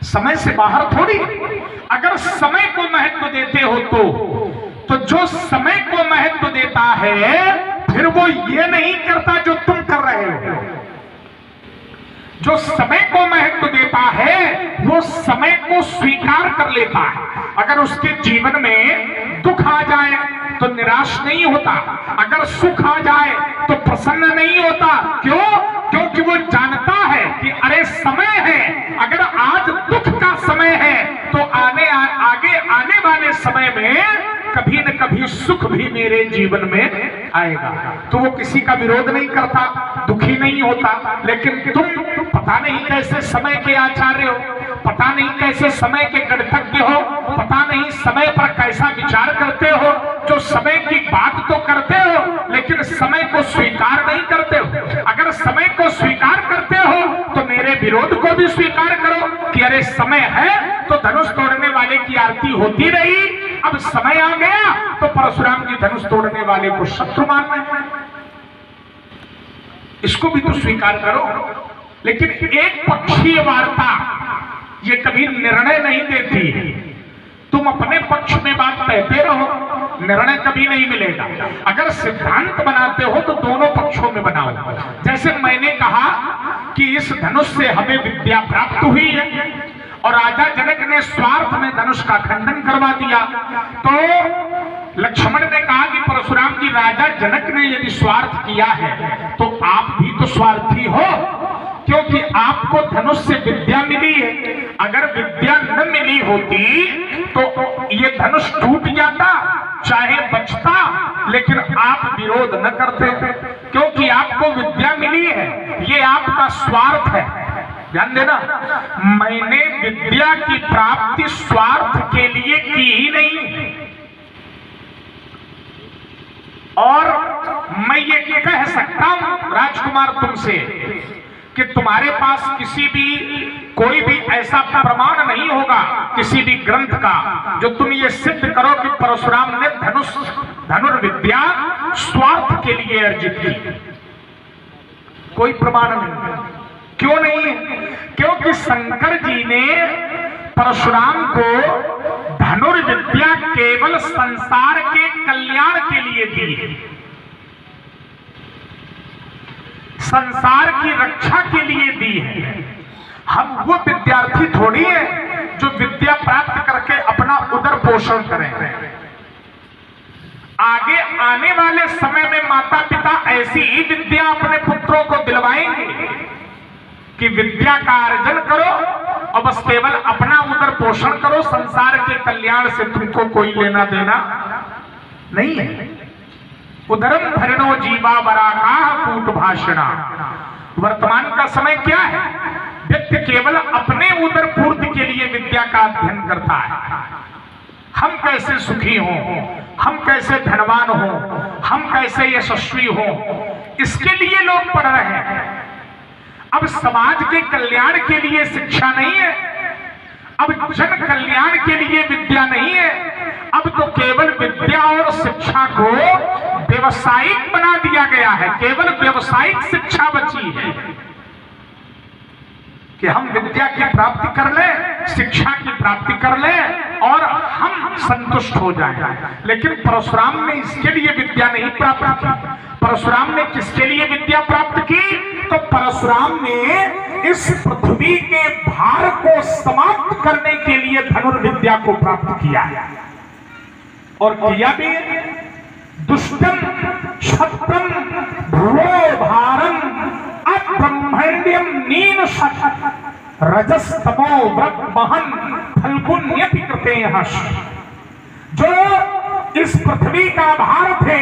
समय से बाहर थोड़ी। अगर समय को महत्व देते हो तो जो समय को महत्व देता है फिर वो ये नहीं करता जो तुम कर रहे हो। जो समय को महत्व देता है वो समय को स्वीकार कर लेता है। अगर उसके जीवन में दुख आ जाए तो निराश नहीं होता, अगर सुख आ जाए तो प्रसन्न नहीं होता। क्यों? क्योंकि वो जानता है कि अरे समय है, अगर आज दुख का समय है तो आगे आने वाले समय में कभी न कभी सुख भी मेरे जीवन में आएगा। तो वो किसी का विरोध नहीं करता, दुखी नहीं होता। लेकिन तुम पता नहीं कैसे समय के आचार्य हो, पता नहीं कैसे समय के गणतज्ञ हो, पता नहीं समय पर कैसा विचार करते हो, जो समय की बात तो करते हो लेकिन समय को स्वीकार नहीं करते हो। अगर समय को स्वीकार करते हो तो मेरे विरोध को भी स्वीकार करो कि अरे समय है तो धनुष तोड़ने वाले की आरती होती रही, अब समय आ गया तो परशुराम जी धनुष तोड़ने वाले को शत्रु मान रहे हैं। इसको भी तो स्वीकार करो। लेकिन एक पक्षीय वार्ता ये कभी निर्णय नहीं देती है। तुम अपने पक्ष में बात कहते रहो, निर्णय कभी नहीं मिलेगा। अगर सिद्धांत बनाते हो तो दोनों पक्षों में बनाओ। जैसे मैंने कहा कि इस धनुष से हमें विद्या प्राप्त हुई है और राजा जनक ने स्वार्थ में धनुष का खंडन करवा दिया, तो लक्ष्मण ने कहा कि परशुराम जी, राजा जनक ने यदि स्वार्थ किया है तो आप भी तो स्वार्थी हो, क्योंकि आपको धनुष से विद्या मिली है। अगर विद्या न मिली होती तो ये धनुष टूट जाता, चाहे बचता, लेकिन आप विरोध न करते, क्योंकि आपको विद्या मिली है। ये आपका स्वार्थ है। ध्यान देना, मैंने विद्या की प्राप्ति स्वार्थ के लिए की ही नहीं। और मैं ये कह सकता हूं राजकुमार तुमसे कि तुम्हारे पास कोई भी ऐसा प्रमाण नहीं होगा किसी भी ग्रंथ का जो तुम ये सिद्ध करो कि परशुराम ने धनुर्विद्या स्वार्थ के लिए अर्जित की। कोई प्रमाण नहीं। क्यों नहीं? क्योंकि शंकर जी ने परशुराम को धनुर्विद्या केवल संसार के कल्याण के लिए दी है, संसार की रक्षा के लिए दी है। हम वो विद्यार्थी थोड़ी है जो विद्या प्राप्त करके अपना उदर पोषण करें। आगे आने वाले समय में माता पिता ऐसी ही विद्या अपने पुत्रों को दिलवाएंगे कि विद्या का अर्जन करो और बस केवल अपना उदर पोषण करो, संसार के कल्याण से तुमको कोई लेना देना नहीं है। उदरम धरणो जीवा वराकाः कूट भाषणा। वर्तमान का समय क्या है? व्यक्ति केवल अपने उदर पूर्ति के लिए विद्या का अध्ययन करता है। हम कैसे सुखी हों, हम कैसे धनवान हों, हम कैसे यशस्वी हों, इसके लिए लोग पढ़ रहे हैं। अब समाज के कल्याण के लिए शिक्षा नहीं है, अब जन कल्याण के लिए विद्या नहीं है। अब तो केवल विद्या और शिक्षा को व्यवसायिक बना दिया गया है। केवल व्यवसायिक शिक्षा बची है कि हम विद्या की प्राप्ति कर लें, शिक्षा की प्राप्ति कर लें और हम संतुष्ट हो जाएं। लेकिन परशुराम ने इसके लिए विद्या नहीं प्राप्त की। परशुराम ने किसके लिए विद्या प्राप्त की? तो परशुराम ने इस पृथ्वी के भार को समाप्त करने के लिए धनुर्विद्या को प्राप्त किया और किया भी। दुष्टम क्षत्रम भ्रुवो भारम अब्रह्मण्यम नीन रजस्तमो व्रतमहन फल्गुन्यति कृते हर्ष। जो इस पृथ्वी का भार थे,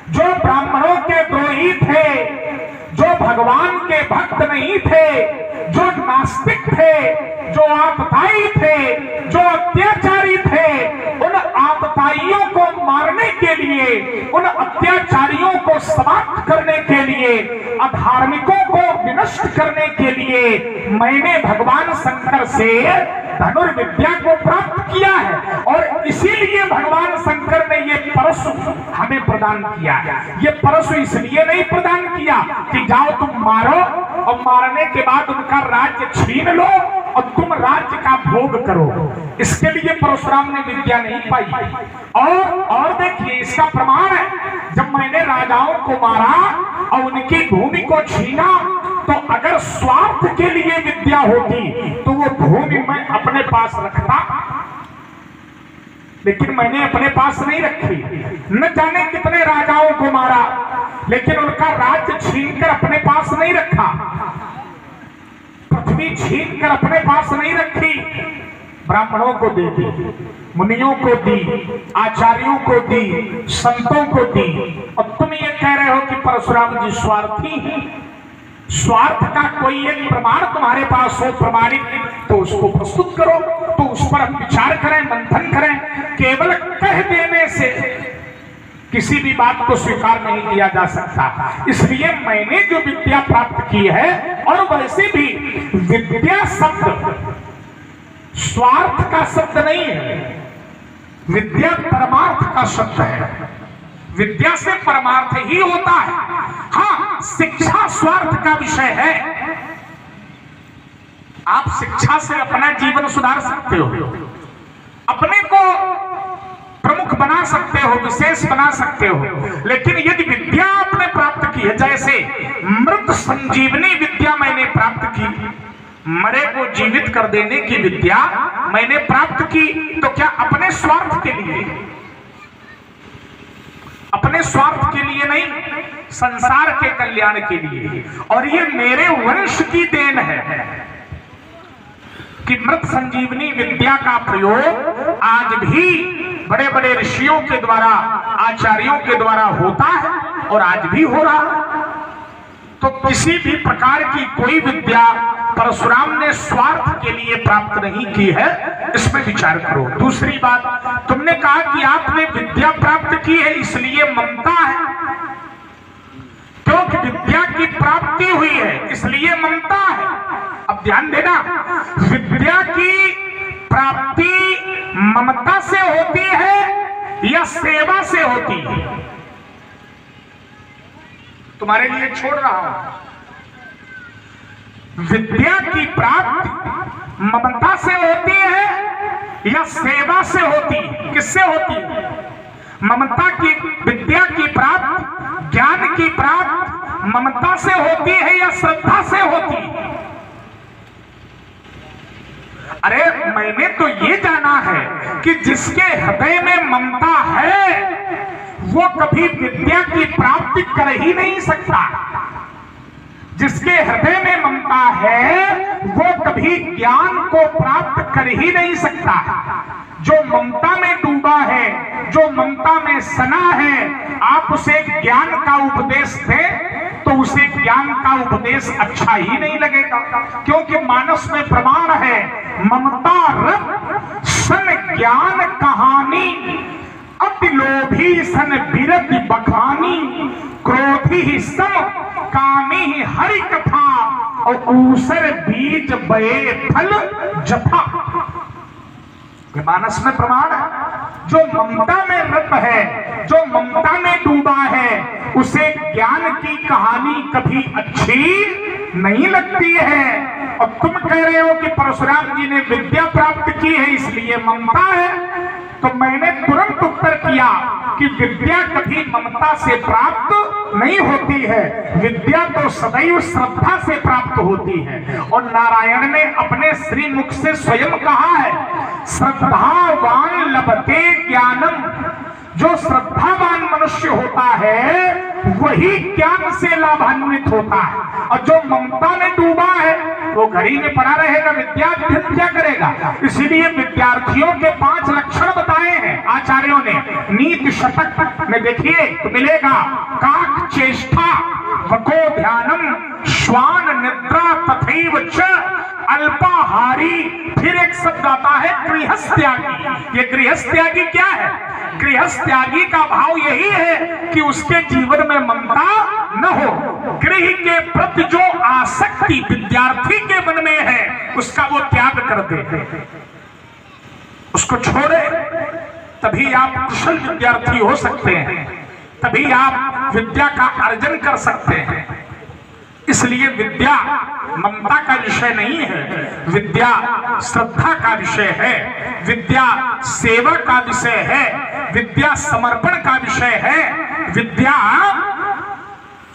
जो ब्राह्मणों के द्रोही थे, जो भगवान के भक्त नहीं थे, जो नास्तिक थे, जो आतताई थे, जो अत्याचारी थे, उन आतताइयों को मारने के लिए, उन अत्याचारियों को समाप्त करने के लिए, अधार्मिकों को विनष्ट करने के लिए मैंने भगवान शंकर से धनुर्विद्या को प्राप्त किया है। और इसीलिए भगवान शंकर ने ये परशु हमें प्रदान किया है। ये परशु इसलिए नहीं प्रदान किया कि जाओ तुम मारो और मारने के बाद उनका राज्य छीन लो और तुम राज्य का भोग करो। इसके लिए परशुराम ने विद्या नहीं पाई। और देखिए इसका प्रमाण है, जब मैंने राजाओं को मारा और उनकी भूमि को छीना, तो अगर स्वार्थ के लिए विद्या होती तो वो भूमि मैं अपने पास रखता, लेकिन मैंने अपने पास नहीं रखी। न जाने कितने राजाओं को मारा, लेकिन उनका राज्य छीनकर अपने पास नहीं रखा, पृथ्वी छीनकर अपने पास नहीं रखी, ब्राह्मणों को दे दी, मुनियों को दी, आचार्यों को दी, संतों को दी। और तुम ये कह रहे हो कि परशुराम जी स्वार्थी हैं। स्वार्थ का कोई एक प्रमाण तुम्हारे पास हो प्रमाणित, तो उसको प्रस्तुत करो, तो उस पर हम विचार करें, मंथन करें। केवल कह देने से किसी भी बात को स्वीकार नहीं किया जा सकता। इसलिए मैंने जो विद्या प्राप्त की है, और वैसे भी विद्या शब्द स्वार्थ का शब्द नहीं है, विद्या परमार्थ का शब्द है। विद्या से परमार्थ ही होता है। हाँ, शिक्षा स्वार्थ का विषय है। आप शिक्षा से अपना जीवन सुधार सकते हो, अपने को प्रमुख बना सकते हो, विशेष बना सकते हो, लेकिन यदि विद्या आपने प्राप्त की है, जैसे मृत संजीवनी विद्या मैंने प्राप्त की, मरे को जीवित कर देने की विद्या मैंने प्राप्त की, तो क्या अपने स्वार्थ के लिए, अपने स्वार्थ के लिए नहीं, संसार के कल्याण के लिए। और ये मेरे वंश की देन है कि मृत संजीवनी विद्या का प्रयोग आज भी बड़े बड़े ऋषियों के द्वारा, आचार्यों के द्वारा होता है, और आज भी हो रहा है। तो किसी भी प्रकार की कोई विद्या परशुराम ने स्वार्थ के लिए प्राप्त नहीं की है, इसमें विचार करो। दूसरी बात, तुमने कहा कि आपने विद्या प्राप्त की है इसलिए ममता है, क्योंकि विद्या की प्राप्ति हुई है इसलिए ममता है। अब ध्यान देना, विद्या की प्राप्ति ममता से होती है या सेवा से होती है? तुम्हारे लिए छोड़ रहा हूं। विद्या की प्राप्ति ममता से होती है या सेवा से होती है? किससे होती है? ममता की, विद्या की प्राप्ति, ज्ञान की प्राप्ति ममता से होती है या श्रद्धा से होती है? अरे मैंने तो ये जाना है कि जिसके हृदय में ममता है वो कभी विद्या की प्राप्ति कर ही नहीं सकता। जिसके हृदय में ममता है वो कभी ज्ञान को प्राप्त कर ही नहीं सकता। जो ममता में डूबा है, जो ममता में सना है, आप उसे ज्ञान का उपदेश दें तो उसे ज्ञान का उपदेश अच्छा ही नहीं लगेगा, क्योंकि मानस में प्रमाण है, ममता रत सन ज्ञान कहानी, अति लोभी सन बिरति बखानी, क्रोधी सम कामी हरि कथा, और ऊसर बीज बये फल जथा। मानस में प्रमाण है, जो ममता में रत है, जो ममता में डूबा है, उसे ज्ञान की कहानी कभी अच्छी नहीं लगती है। और तुम कह रहे हो कि परशुराम जी ने विद्या प्राप्त की है इसलिए ममता है, तो मैंने तुरंत उत्तर किया कि विद्या कभी ममता से प्राप्त नहीं होती है, विद्या तो सदैव श्रद्धा से प्राप्त होती है। और नारायण ने अपने श्रीमुख से स्वयं कहा है, श्रद्धावान लभते ज्ञानम। जो श्रद्धावान मनुष्य होता है वही ज्ञान से लाभान्वित होता है, और जो ममता में डूबा है वो घड़ी में पड़ा रहेगा, विद्या क्या करेगा। इसीलिए विद्यार्थियों के 5 लक्षण बताए हैं आचार्यों ने। नीति शतक में देखिए तो मिलेगा, काक चेष्टा वको ध्यानम, श्वान निद्रा तथैव च अल्पाहारी। फिर एक शब्द आता है गृहस्थ्यागी। ये गृहस्थ्यागी क्या है? गृहस्थ्यागी का भाव यही है कि उसके जीवन में ममता न हो, गृह के प्रति जो आसक्ति विद्यार्थी के मन में है उसका वो त्याग कर दे, उसको छोड़े, तभी आप कुशल विद्यार्थी हो सकते हैं, तभी आप विद्या का अर्जन कर सकते हैं। इसलिए विद्या ममता का विषय नहीं है, विद्या श्रद्धा का विषय है, विद्या सेवा का विषय है, विद्या समर्पण का विषय है, विद्या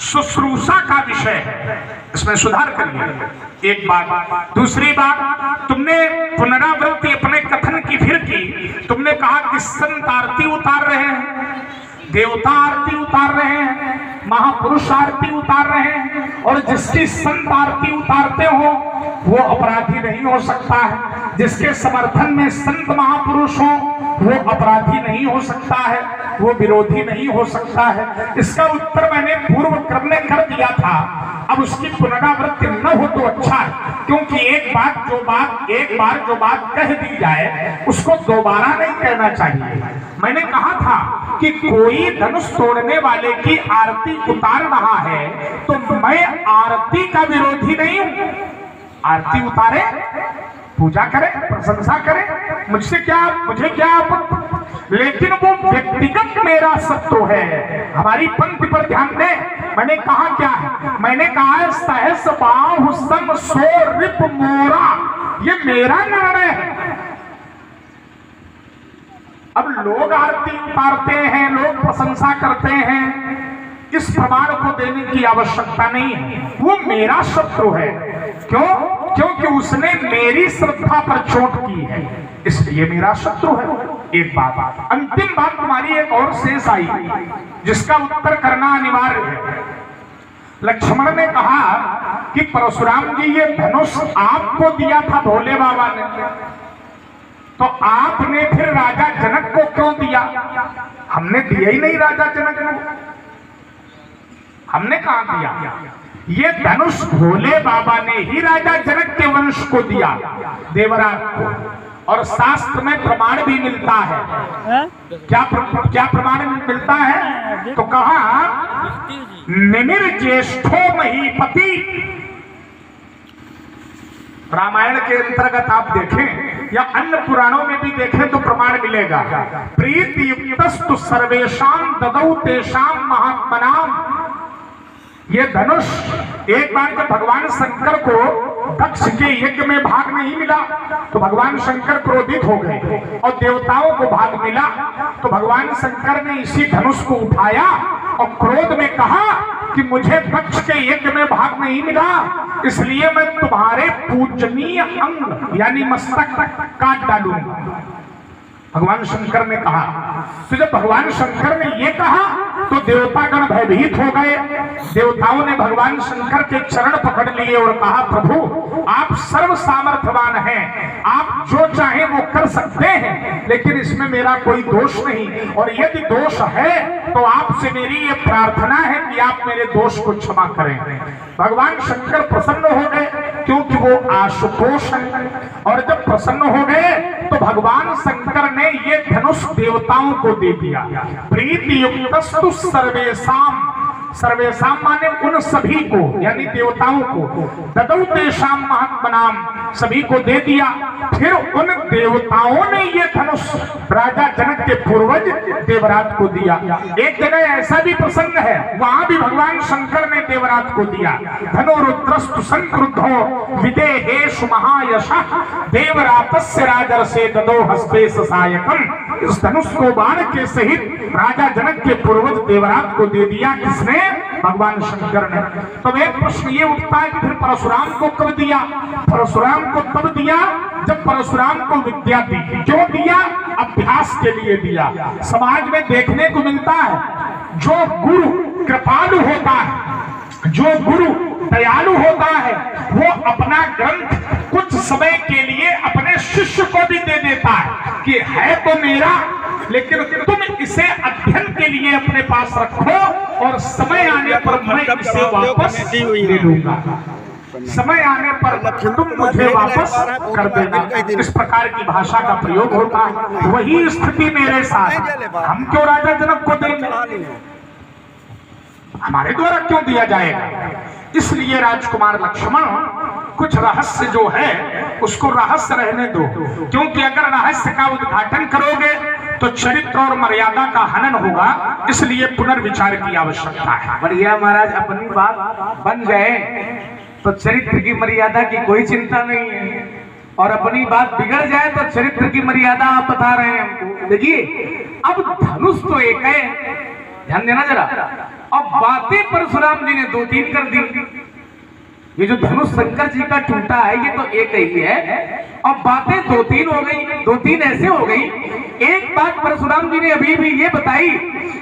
शुश्रूषा का विषय है। इसमें सुधार करिए। एक बात। दूसरी बात, तुमने पुनरावृत्ति अपने कथन की फिर की। तुमने कहा कि संत आरती उतार रहे हैं, देवता आरती उतार रहे हैं, महापुरुष आरती उतार रहे हैं, और जिसकी संत आरती उतारते हो वो अपराधी नहीं हो सकता है, जिसके समर्थन में संत महापुरुष हो वो अपराधी नहीं हो सकता है, वो विरोधी नहीं हो सकता है। इसका उत्तर मैंने पूर्व क्रम में कर दिया था। अब उसकी पुनरावृत्ति न हो तो अच्छा है, क्योंकि एक बार जो बात कह दी जाए उसको दोबारा नहीं कहना चाहिए। मैंने कहा था कि कोई धनुष तोड़ने वाले की आरती उतार रहा है तो मैं आरती का विरोधी नहीं हूं। आरती उतारे, पूजा करे, प्रशंसा करे, मुझे क्या आपत्ति, लेकिन वो व्यक्तिगत मेरा सत्व है। हमारी पंक्ति पर ध्यान दें। मैंने कहा क्या है? मैंने कहा है सहस बाहु सम सो रिप मोरा, ये मेरा निर्णय है। अब लोग आरती उतारते हैं, लोग प्रशंसा करते हैं, इस प्रमाण को देने की आवश्यकता नहीं है। वो मेरा शत्रु है। क्यों? क्योंकि उसने मेरी श्रद्धा पर चोट की है, इसलिए मेरा शत्रु है। एक बात। अंतिम बात तुम्हारी एक और शेष आई जिसका उत्तर करना अनिवार्य है। लक्ष्मण ने कहा कि परशुराम जी ये धनुष आपको दिया था भोले बाबा ने, तो आपने फिर राजा जनक को क्यों दिया? हमने दिया ही नहीं राजा जनक को। हमने कहा दिया? ये धनुष भोले बाबा ने ही राजा जनक के वंश को दिया, देवराज को। और शास्त्र में प्रमाण भी मिलता है। क्या प्रमाण मिलता है? तो कहा निमिर ज्येष्ठो महीपति। रामायण के अंतर्गत आप देखें या अन्य पुराणों में भी देखें तो प्रमाण मिलेगा। प्रीति युक्तस्तु सर्वेषां ददौ तेषां महात्मनाम। ये धनुष एक बार जब भगवान शंकर को दक्ष के यज्ञ में भाग नहीं मिला तो भगवान शंकर क्रोधित हो गए, और देवताओं को भाग मिला तो भगवान शंकर ने इसी धनुष को उठाया और क्रोध में कहा कि मुझे दक्ष के यज्ञ में भाग नहीं मिला, इसलिए मैं तुम्हारे पूजनीय अंग यानी मस्तक तक काट डालूंगा। भगवान शंकर ने कहा। तो जब भगवान शंकर ने ये कहा तो देवतागण भयभीत हो गए। देवताओं ने भगवान शंकर के चरण पकड़ लिए और कहा प्रभु आप सर्व सामर्थ्यवान हैं, आप जो चाहे वो कर सकते हैं, लेकिन इसमें मेरा कोई दोष नहीं, और यदि दोष है तो आपसे मेरी ये प्रार्थना है कि आप मेरे दोष को क्षमा करें। भगवान शंकर प्रसन्न हो गए क्योंकि वो आशुतोष हैं, और जब प्रसन्न हो गए तो भगवान शंकर ने ये धनुष देवताओं को दे दिया। प्रीति युक्तस्तु सर्वेषां, सर्वेषां माने उन सभी को यानी देवताओं को, ददौ तेषां महात्मनाम सभी को दे दिया। फिर उन देवताओं ने ये धनुष राजा जनक के पूर्वज देवराज को दिया। एक जगह ऐसा भी प्रसंग है, वहां भी भगवान शंकर ने देवराज को दिया। धनुरुद्रस्तु संक्रुद्धो विदेहेषु महायशः देवरातस्य राजर्षे ददौ हस्ते सहायकम। इस धनुष को बाण के सहित राजा जनक के पूर्वज देवराज को दे दिया। किसने? भगवान शंकर ने। तो एक प्रश्न ये उठता है कि फिर परशुराम को कब दिया? परशुराम को तब दिया जब परशुराम को विद्या दी। क्यों दिया? अभ्यास के लिए दिया। समाज में देखने को मिलता है जो गुरु कृपालु होता है, जो गुरु दयालु होता है, वो अपना ग्रंथ कुछ समय के लिए अपने शिष्य को भी दे देता है कि है तो मेरा, लेकिन तुम इसे अध्ययन के लिए अपने पास रखो और समय आने पर मैं इसे वापस दे दूंगा, समय आने पर तुम मुझे वापस कर देना। इस प्रकार की भाषा का प्रयोग होता है। वही स्थिति मेरे साथ। हम क्यों राजा जनक को देंगे? हमारे द्वारा क्यों दिया जाएगा? इसलिए राजकुमार लक्ष्मण कुछ रहस्य जो है उसको रहस्य रहने दो, क्योंकि अगर रहस्य का उद्घाटन करोगे तो चरित्र और मर्यादा का हनन होगा, इसलिए पुनर्विचार की आवश्यकता है। बढ़िया महाराज, अपनी बात बन गए तो चरित्र की मर्यादा की कोई चिंता नहीं है, और अपनी बात बिगड़ जाए तो चरित्र की मर्यादा आप बता रहे हैं हमको। देखिए अब धनुष तो एक है, ध्यान देना जरा, अब बातें परशुराम जी ने 2-3 कर दी। ये जो धनुष शंकर जी का टूटा है ये तो एक ही है, अब बातें 2-3 हो गई, 2-3 ऐसे हो गई। एक बात परशुराम जी ने अभी भी ये बताई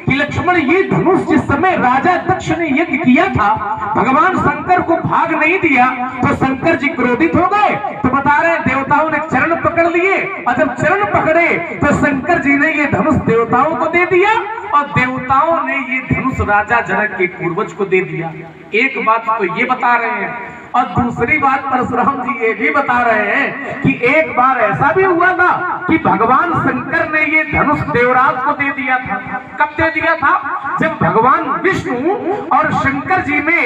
कि लक्ष्मण ये धनुष जिस समय राजा दक्ष ने यज्ञ किया था, भगवान शंकर को भाग नहीं दिया तो शंकर जी क्रोधित हो गए। तो बता रहे देवताओं ने चरण पकड़ लिए, और जब चरण पकड़े तो शंकर जी ने ये धनुष देवताओं को दे दिया, और देवताओं ने ये धनुष राजा जनक के पूर्वज को दे दिया। एक बात तो ये बता रहे हैं, और दूसरी बात परशुराम जी ये भी बता रहे हैं कि एक बार ऐसा भी हुआ था कि भगवान शंकर ने ये धनुष देवराज को दे दिया था। कब दे दिया था? जब भगवान विष्णु और शंकर जी में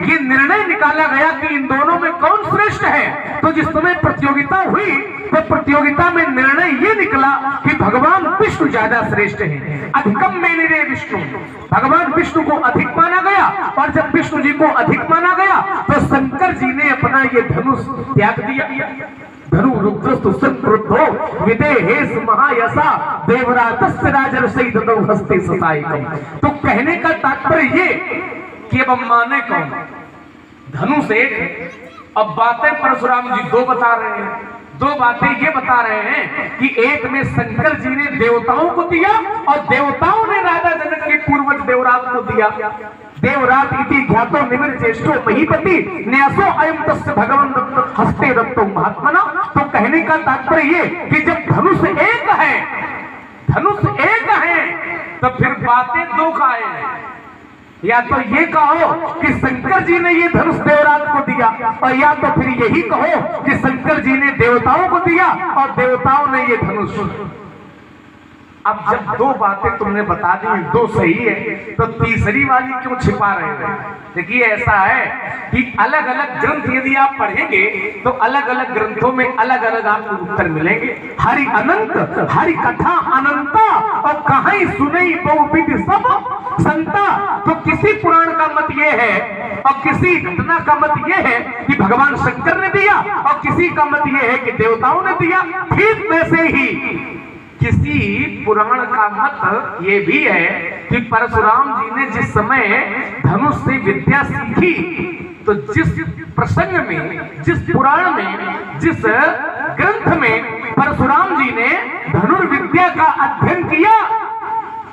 ये निर्णय निकाला गया कि इन दोनों में कौन श्रेष्ठ है। तो जिस समय प्रतियोगिता हुई तो प्रतियोगिता में निर्णय ये निकला कि भगवान विष्णु ज्यादा श्रेष्ठ हैं। अधिकम में निरे विष्णु, भगवान विष्णु को अधिक माना गया, और जब विष्णु जी को अधिक माना गया तो शंकर जी ने अपना ये धनुष त्याग दिया। धनु रुद्रस्तु संक्रुद्धो विदेहेस महायसा देवरातस्य राजर्षि ददौ हस्ते ससायकम। तो कहने का तात्पर्य ये कि अब माने कौन? धनुष एक, अब बातें परशुराम जी 2 बता रहे हैं। 2 बातें ये बता रहे हैं कि एक में शंकर जी ने देवताओं को दिया, और देवताओं ने राजा जनक के पूर्वज देवराज को दिया। देवराज इति ख्यातो निमिर ज्येष्ठो महीपति न्यासो अयं तस्य भगवान दत्त हस्ते दत्तो महात्मना। तो कहने का तात्पर्य ये कि जब धनुष एक है, धनुष एक है, तो फिर बातें 2 का है। या तो ये कहो कि शंकर जी ने ये धनुष देवराज को दिया, और या तो फिर यही कहो कि शंकर जी ने देवताओं को दिया और देवताओं ने ये धनुष। अब जब 2 बातें तुमने बता दी, 2 सही है, तो तीसरी वाली क्यों छिपा रहे हैं? देखिए ऐसा है कि अलग अलग ग्रंथ यदि आप पढ़ेंगे तो अलग अलग ग्रंथों में अलग अलग आपको उत्तर मिलेंगे। हरि अनंत, हरि कथा अनंता, और कहीं सुनई बहुविध सब संता। तो किसी पुराण का मत ये है और किसी घटना का मत ये है कि भगवान शंकर ने दिया, और किसी का मत ये है कि देवताओं ने दिया। ठीक वैसे ही किसी पुराण का मत ये भी है कि परशुराम जी ने जिस समय धनुष से विद्या सीखी, तो जिस प्रसंग में, जिस पुराण में, जिस ग्रंथ में परशुराम जी ने धनुर्विद्या का अध्ययन किया,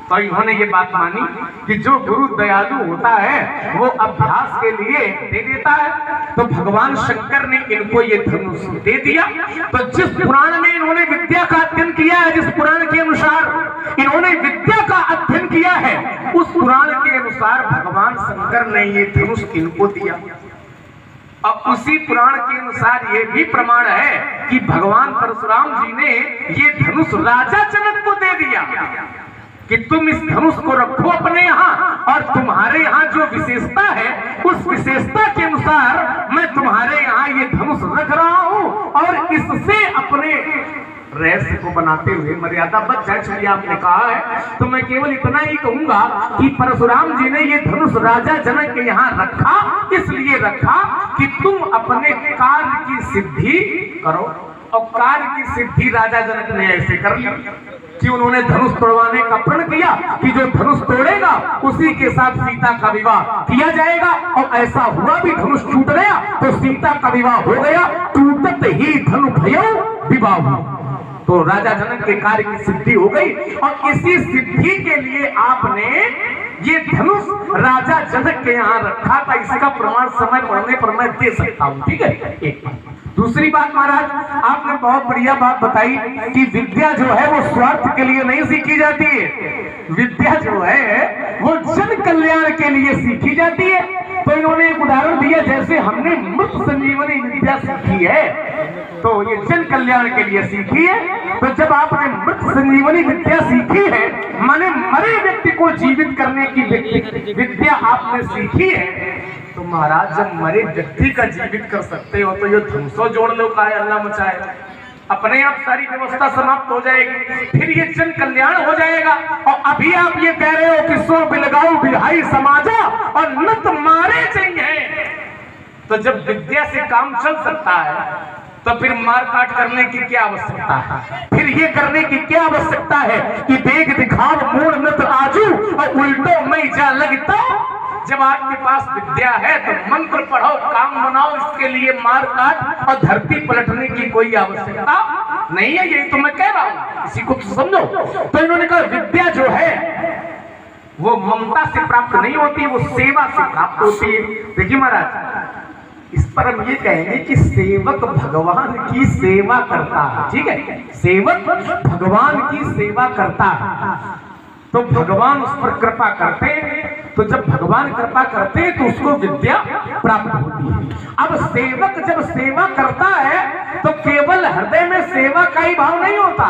तो इन्होंने ये बात मानी कि जो गुरु दयालु होता है वो अभ्यास के लिए दे देता है। तो भगवान शंकर ने इनको ये धनुष दे दिया। तो जिस पुराण में इन्होंने विद्या का अध्ययन किया है, जिस पुराण के अनुसार इन्होंने विद्या का अध्ययन किया है, उस पुराण के अनुसार भगवान शंकर ने ये धनुष इनको दिया। अब उसी पुराण के अनुसार ये भी प्रमाण है कि भगवान परशुराम जी ने ये धनुष राजा जनक को दे दिया कि तुम इस धनुष को रखो अपने यहाँ, और तुम्हारे यहाँ जो विशेषता है उस विशेषता के अनुसार मैं तुम्हारे यहाँ ये धनुष रख रहा हूँ, और इससे अपने रहस्य को बनाते हुए मर्यादा बच जाए। चलिए आपने कहा है तो मैं केवल इतना ही कहूंगा कि परशुराम जी ने ये धनुष राजा जनक के यहाँ रखा, इसलिए रखा कि तुम अपने कार्य की सिद्धि करो। और कार्य की सिद्धि राजा जनक ने ऐसे कर ली कि उन्होंने धनुष तोड़वाने का प्रण किया कि जो धनुष तोड़ेगा उसी के साथ सीता का विवाह किया जाएगा। और ऐसा हुआ भी, धनुष टूट गया तो सीता का विवाह हो गया। टूटत ही धनु भयो विवाह, तो राजा जनक के कार्य की सिद्धि हो गई। और इसी सिद्धि के लिए आपने ये धनुष राजा जनक के यहाँ रखा था। इसका प्रमाण समय पढ़ने पर मैं दे सकता हूँ, ठीक है। एक बात। दूसरी बात महाराज, आपने बहुत बढ़िया बात बताई कि विद्या जो है वो स्वार्थ के लिए नहीं सीखी जाती है, विद्या जो है वो जन कल्याण के लिए सीखी जाती है। तो इन्होंने एक उदाहरण दिया, जैसे हमने मृत संजीवनी विद्या सीखी है तो ये जन कल्याण के लिए सीखी है। तो जब आपने मृत संजीवनी विद्या सीखी है, माने मरे व्यक्ति को जीवित करने की विद्या आपने सीखी है, तो महाराज जब मरे व्यक्ति का जीवित कर सकते हो तो ये धनुषो जोड़ लो का है, अल्लाह मचाए, अपने आप सारी व्यवस्था समाप्त हो जाएगी, फिर ये जन कल्याण हो जाएगा। और अभी आप ये कह रहे हो कि सो बिलगाओ बिहाई समाजा और नत मारे चाहिए, तो तो जब विद्या से काम चल सकता है तो फिर मार काट करने की क्या आवश्यकता है? फिर ये करने की क्या आवश्यकता है कि देख दिखाव मूड नत आजू और उल्टो मैं जा लगता। जब आपके पास विद्या है तो मंत्र पढ़ो, काम बनाओ, इसके लिए मार काट और धरती पलटने की कोई आवश्यकता नहीं है। यही तो मैं कह रहा हूं, इसी को तो समझो। तो इन्होंने कहा विद्या जो है वो ममता से प्राप्त नहीं होती, वो सेवा से प्राप्त होती है। देखिए महाराज, इस पर हम ये कहेंगे कि सेवक भगवान की सेवा करता है, ठीक है, सेवक भगवान की सेवा करता है तो भगवान उस पर कृपा करते हैं। तो जब भगवान कृपा करते हैं तो उसको विद्या प्राप्त होती है। अब सेवक जब सेवा करता है तो केवल हृदय में सेवा का ही भाव नहीं होता,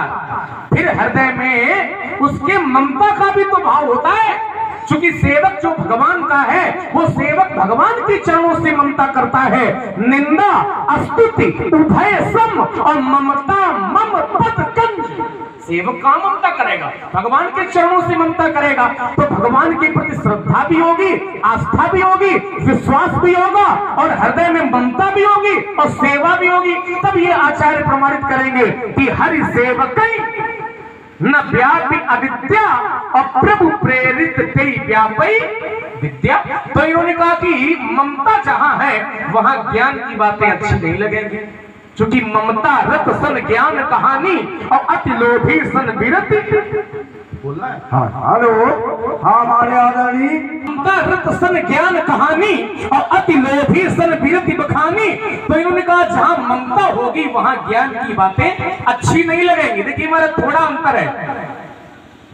फिर हृदय में उसके ममता का भी तो भाव होता है। क्योंकि सेवक जो भगवान का है वो सेवक भगवान के चरणों से ममता करता है। निंदा स्तुति उभय सम और ममता मम पद कंज। सेवक कहाँ ममता करेगा? भगवान के चरणों से ममता करेगा तो भगवान के प्रति श्रद्धा भी होगी, आस्था भी होगी, विश्वास भी होगा और हृदय में ममता भी होगी और सेवा भी होगी। तब ये आचार्य प्रमाणित करेंगे कि हरि सेवक न व्यापी अविद्या और प्रभु प्रेरित ते व्यापी विद्या। तो इन्होंने कहा कि ममता जहां है वहां ज्ञान की बातें अच्छी नहीं लगेंगी, क्योंकि ममता रत सन ज्ञान कहानी और अति लोभी सन विरति। बोलना है? हाँ, हेलो, हाँ मारे आदरणीय। ममता रत सन ज्ञान कहानी और अति लोभी सन विरति बखानी। तो इन्होंने कहा जहां ममता होगी वहां ज्ञान की बातें अच्छी नहीं लगेंगी। देखिए हमारा थोड़ा अंतर है,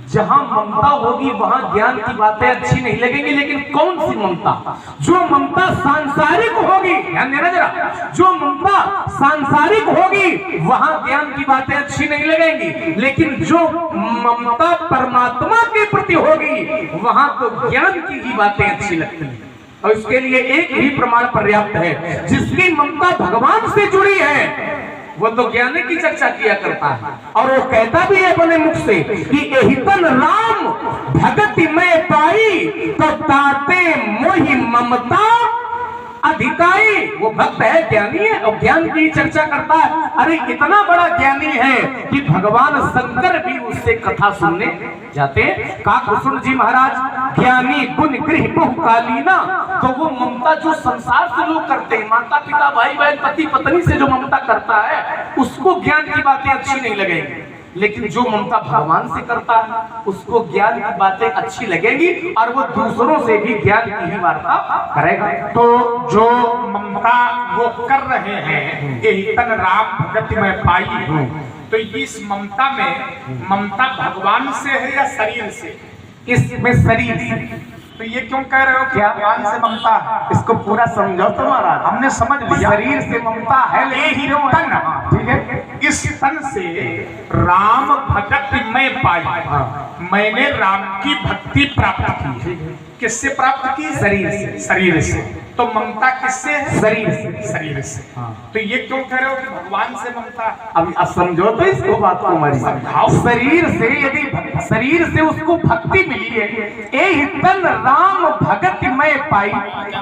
जहां ममता होगी वहां ज्ञान की बातें अच्छी नहीं लगेंगी। लेकिन कौन सी ममता? जो ममता सांसारिक होगी, ध्यान देना जरा, जो ममता सांसारिक होगी वहां ज्ञान की बातें अच्छी नहीं लगेंगी। लेकिन जो ममता परमात्मा के प्रति होगी वहां तो ज्ञान की ही बातें अच्छी लगती हैं। और इसके लिए एक ही प्रमाण पर्याप्त है, जिसकी ममता भगवान से जुड़ी है वो तो ज्ञान की चर्चा किया करता है और वो कहता भी है अपने मुख से कि एहितन राम भगति में पाई तो ताते मोहि ममता अधिकाई। वो भक्त है, ज्ञानी है और ज्ञान की चर्चा करता है। अरे इतना बड़ा ज्ञानी है कि भगवान शंकर भी उससे कथा सुनने जाते हैं। काकुसुन जी महाराज ज्ञानी गुण गृह बहुकालीना। तो वो ममता जो संसार से लोग करते हैं, माता पिता भाई बहन पति पत्नी से जो ममता करता है उसको ज्ञान की बातें अच्छी नहीं लगेंगी। लेकिन जो ममता भगवान से करता है उसको ज्ञान की बातें अच्छी लगेंगी और वो दूसरों से भी ज्ञान की ही वार्ता करेगा। तो जो ममता वो कर रहे हैं एहितन राम भगति में पाई, तो इस ममता में ममता भगवान से है या शरीर से? इसमें शरीर से। तो ये क्यों कह रहे हो कि भगवान से ममता है? इसको पूरा समझो तुम्हारा। हमने समझ लिया शरीर से ममता है, लेकिन क्यों तन, ठीक है, इस तन से राम भक्ति में पाई, मैंने राम की भक्ति प्राप्त की। किससे प्राप्त की? शरीर से। शरीर से। तो ममता किससे है? शरीर से। शरीर से। तो ये क्यों कह रहे हो कि भगवान से ममता? अब समझो तो इसको बात को हमारी समझाओ। शरीर से यदि शरीर से उसको भक्ति मिली है, एहितन राम भगति में पाई,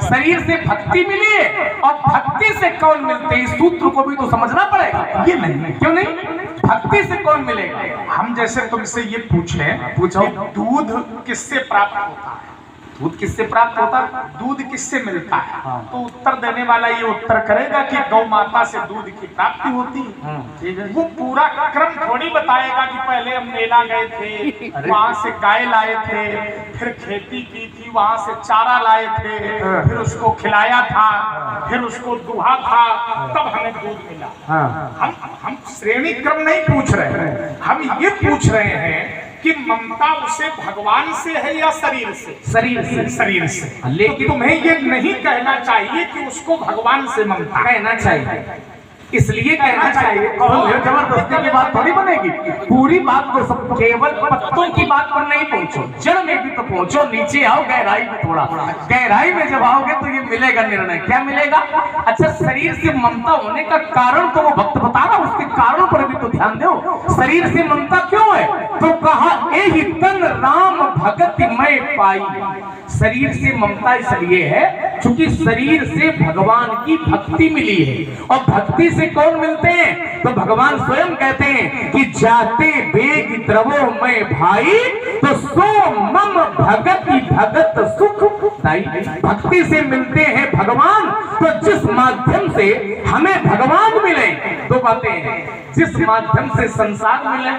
शरीर से भक्ति मिली है और भक्ति से कौन मिलते हैं? इस सूत्र को भी तो समझना पड़ेगा। ये नहीं, क्यों नहीं? भक्ति से कौन मिलेगा? हम जैसे तुमसे ये पूछें, पूछो, दूध किससे प्राप्त होता है? दूध किससे प्राप्त होता है? दूध किससे मिलता है? तो उत्तर देने वाला ये उत्तर करेगा कि गौ माता से दूध की प्राप्ति होती है। ठीक है। वो पूरा क्रम थोड़ी बताएगा कि पहले हम मेला गए थे, वहां से गाय लाए थे, फिर खेती की थी, वहां से चारा लाए थे, फिर उसको खिलाया था, फिर उसको दुहा था, तब हमें दूध मिला। हम श्रेणी क्रम नहीं पूछ रहे हैं, हम ये पूछ रहे हैं कि ममता उसे भगवान से है या शरीर से? शरीर से। शरीर से। लेकिन तो तुम्हें ये नहीं कहना चाहिए कि उसको भगवान से ममता, कहना चाहिए। इसलिए कहना चाहिए, जबरदस्ती की बात थोड़ी बनेगी। पूरी बात को सब, केवल पत्तों की बात पर नहीं पहुंचो, जड़ में भी तो पहुंचो, नीचे आओ, गहराई में थोड़ा। गहराई में जब आओगे तो ये मिलेगा निर्णय। क्या मिलेगा? अच्छा, शरीर से ममता होने का कारण तो वो भक्त बता रहा, उसके कारणों पर भी तो ध्यान दो। शरीर से ममता क्यों है? तो कहा एहितन राम भगति में पाई, शरीर से ममता इसलिए है क्योंकि शरीर से भगवान की भक्ति मिली है, और भक्ति से कौन मिलते हैं? तो भगवान स्वयं कहते हैं कि जाते बेग द्रवो में भाई तो सो मम भगति भगत सुख दाई। भक्ति से मिलते हैं भगवान, तो जिस माध्यम से हमें भगवान मिले, दो बातें हैं, जिस माध्यम से संसार मिले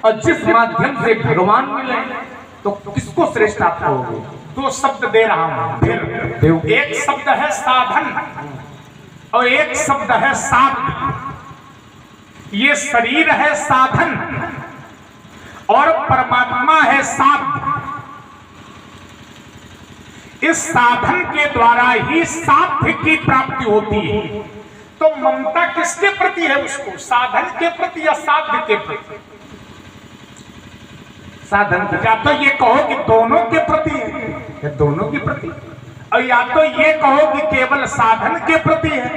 और जिस माध्यम से भगवान मिले, तो किसको श्रेष्ठ आप कहोगे? दो शब्द दे रहा हूं फिर। एक शब्द है साधन और एक शब्द है साध्य। ये शरीर है साधन और परमात्मा है साध्य। इस साधन के द्वारा ही साध्य की प्राप्ति होती है। तो ममता किसके प्रति है? उसको साधन के प्रति या साध्य के प्रति? साधन। या तो ये कहो कि दोनों के प्रति है, या दोनों के प्रति, और या तो ये कहो कि केवल साधन के प्रति है,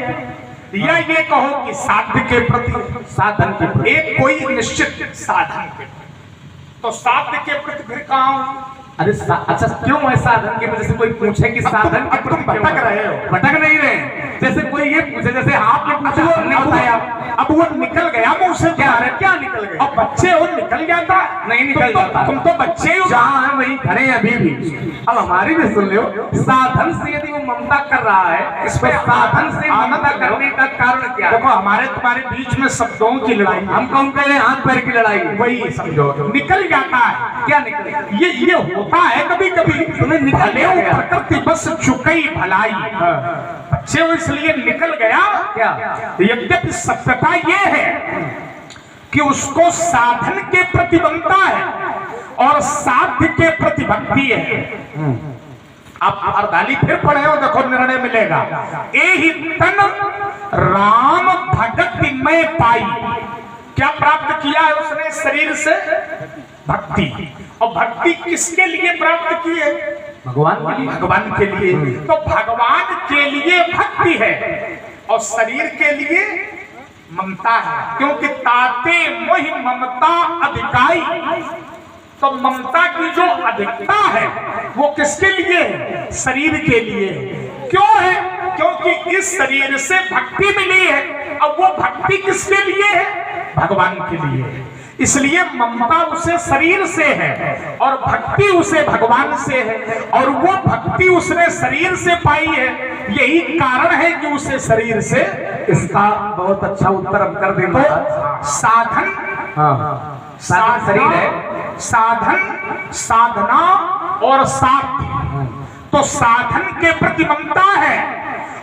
या ये कहो कि साध्य के प्रति। साधन के प्रति एक कोई निश्चित साधन के प्रति, तो साध्य के प्रति फिर कहाँ? अरे अच्छा क्यों है साधन के वजह से? कोई पूछे कि साधन के प्रति भटक रहे हो? भटक नहीं रहे। जैसे कोई ये पूछे, जैसे आपने पूछा, हमने बताया, अब वो निकल गया मुंह से। क्या है? क्या निकल गया? अब बच्चे वो निकल जाता नहीं निकल जाता। तुम तो बच्चे हो, जहाँ है वही खड़े हैं अभी भी। अब हमारी भी सुन लो, साधन से यदि वो ममता कर रहा है, इस पर साधन से ममता करने का कारण क्या है? देखो, हमारे तुम्हारे बीच में शब्दों की लड़ाई, हम कौन कह रहे हैं? हाथ पैर की लड़ाई, वही समझो। निकल जाता है। क्या निकल? ये होता है कभी कभी। तुम्हें निकल गया, प्रकृति बस चुकई भलाई, बच्चे वो इसलिए निकल गया। क्या? यद्यपि सत्यता ये है कि उसको साधन के प्रति बनता है और साध्य के प्रति भक्ति है। आप अर्धाली फिर पढ़े हो, देखो निर्णय मिलेगा। एहि तन राम भगत में पाई। क्या प्राप्त किया है उसने शरीर से? भक्ति। और भक्ति किसके लिए प्राप्त की है? भगवान के लिए। भगवान के लिए। तो भगवान के लिए भक्ति है और शरीर के लिए ममता है, क्योंकि ताते मोहि ममता अधिकाई। तो ममता की जो अधिकता है वो किसके लिए है? शरीर के लिए। क्यों है? क्योंकि इस शरीर से भक्ति मिली है। अब वो भक्ति किसके लिए है? भगवान के लिए। इसलिए ममता उसे शरीर से है और भक्ति उसे भगवान से है, और वो भक्ति उसने शरीर से पाई है। यही कारण है कि उसे शरीर से। इसका बहुत अच्छा उत्तर हम कर देंगे। तो साधन, साधन शरीर है, साधन साधना और साध्य। तो साधन के प्रति ममता है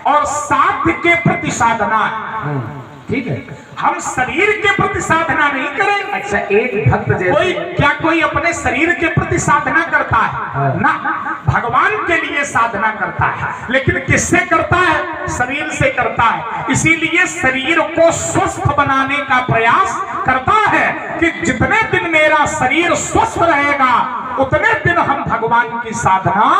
और साध्य के प्रति साधना है। ठीक है। हम शरीर के प्रति साधना नहीं करेंगे। अच्छा, एक भक्त जैसे कोई अपने शरीर के प्रति साधना करता है ना? भगवान के लिए साधना करता है, लेकिन किससे करता है? शरीर से करता है। इसीलिए शरीर को स्वस्थ बनाने का प्रयास करता है कि जितने दिन मेरा शरीर स्वस्थ रहेगा उतने दिन हम भगवान की साधना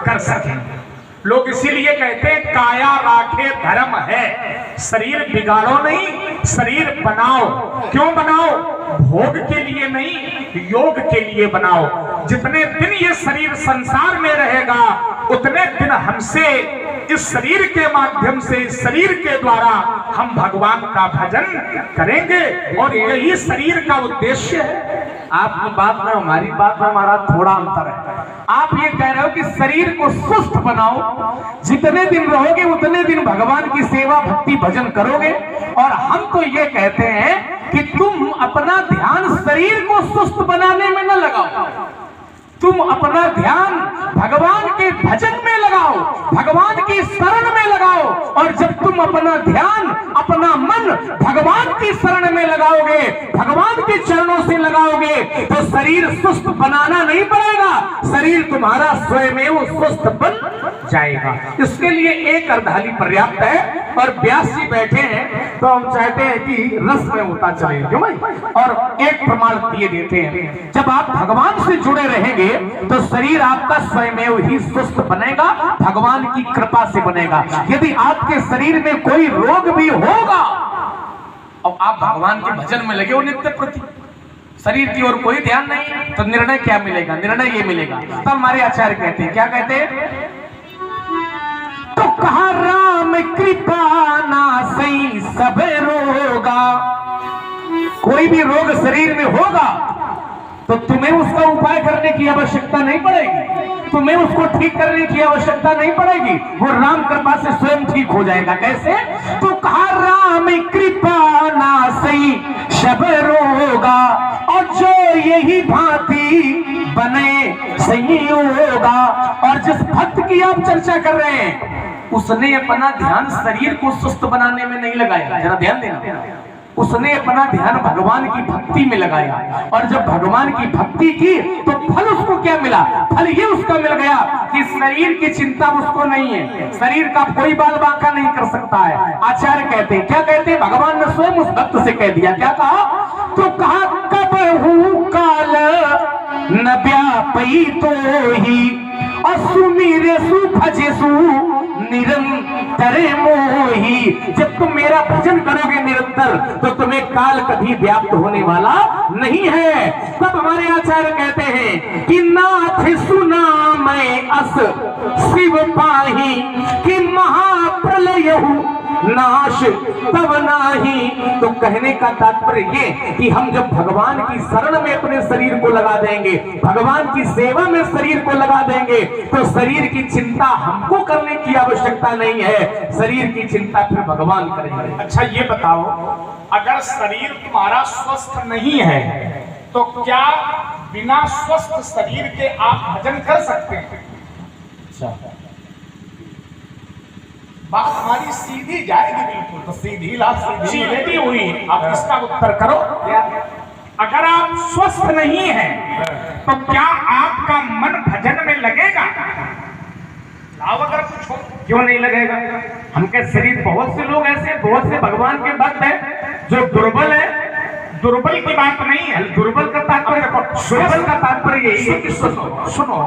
कर सकेंगे। लोग इसीलिए कहते हैं काया राखे धर्म है। शरीर बिगाड़ो नहीं, शरीर बनाओ। क्यों बनाओ? भोग के लिए नहीं, योग के लिए बनाओ। जितने दिन ये शरीर संसार में रहेगा उतने दिन हमसे इस शरीर के माध्यम से, इस शरीर के द्वारा हम भगवान का भजन करेंगे, और यही शरीर का उद्देश्य है। आपकी बात में हमारी बात में हमारा थोड़ा अंतर है। आप ये कह रहे हो कि शरीर को स्वस्थ बनाओ, जितने दिन रहोगे उतने दिन भगवान की सेवा भक्ति भजन करोगे, और हम तो ये कहते हैं कि तुम अपना ध्यान शरीर को स्वस्थ बनाने में न लगाओ, तुम अपना ध्यान भगवान के भजन में लगाओ, भगवान की शरण में लगाओ। और जब तुम अपना ध्यान, अपना मन भगवान की शरण में लगाओगे, भगवान के चरणों से लगाओगे, तो शरीर स्वस्थ बनाना नहीं पड़ेगा, शरीर तुम्हारा स्वयं स्वस्थ बन जाएगा। इसके लिए एक अर्धाली पर्याप्त है। और व्यास जी बैठे हैं तो हम चाहते हैं कि रस में होता चले, क्यों भाई? और एक प्रमाण दिए देते हैं, जब आप भगवान से जुड़े रहेंगे तो शरीर आपका स्वयं ही स्वस्थ बनेगा, भगवान की कृपा से बनेगा। यदि आपके शरीर में कोई रोग भी होगा और आप भगवान के भजन में लगे हो नित्य प्रति, शरीर की ओर कोई ध्यान नहीं, तो निर्णय क्या मिलेगा? निर्णय ये मिलेगा। तब हमारे आचार्य कहते हैं, क्या कहते हैं? तो कहा राम कृपा नासई सब रोगा। कोई भी रोग शरीर में होगा तो तुम्हें उसका उपाय करने की आवश्यकता नहीं पड़ेगी, तुम्हें उसको ठीक करने की आवश्यकता नहीं पड़ेगी, वो राम कृपा से स्वयं ठीक हो जाएगा। कैसे? तो कहा राम कृपा नासई सब रोगा, और जो यही भांति बने संयोगा। और जिस भक्त की आप चर्चा कर रहे हैं उसने अपना ध्यान शरीर को स्वस्थ बनाने में नहीं लगाया, जरा ध्यान देना, उसने अपना ध्यान भगवान की भक्ति में लगाया। और जब भगवान की भक्ति की तो फल उसको क्या मिला? फल ये उसका मिल गया कि शरीर की चिंता उसको नहीं है, शरीर का कोई बाल बांका नहीं कर सकता है। आचार्य कहते हैं, क्या कहते हैं? भगवान ने स्वयं उस भक्त से कह दिया, क्या कहा? तो कहा कबहू काल न व्यापी तो ही असुमीरे सु भजेसु निरंतर मोही। जब तुम मेरा भजन करोगे निरंतर तो तुम्हें काल कभी व्याप्त होने वाला नहीं है। तब हमारे आचार्य कहते हैं कि नाथ सुना मैं अस शिव पाही कि महाप्रलय नाश तब नाही। तो कहने का तात्पर्य ये कि हम जब भगवान की शरण में अपने शरीर को लगा देंगे, भगवान की सेवा में शरीर को लगा देंगे, तो शरीर की चिंता हमको करने की आवश्यकता नहीं है, शरीर की चिंता फिर भगवान करेंगे। अच्छा ये बताओ, अगर शरीर तुम्हारा स्वस्थ नहीं है तो क्या बिना स्वस्थ शरीर के आप भजन कर सकते हैं? अच्छा, बात हमारी सीधी जाएगी, बिल्कुल तो सीधी लाभ सीधी हुई। आप इसका उत्तर करो। अगर आप स्वस्थ नहीं हैं तो क्या आपका मन भजन में लगेगा? लाभ अगर कुछ हो, क्यों नहीं लगेगा? हम के शरीर, बहुत से लोग ऐसे, बहुत से भगवान के भक्त हैं जो दुर्बल है। दुर्बल की बात नहीं है, दुर्बल का तात्पर्य यही है कि सुनो,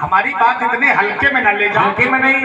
हमारी बात इतने हल्के में न ले जाओ। हल्के में नहीं।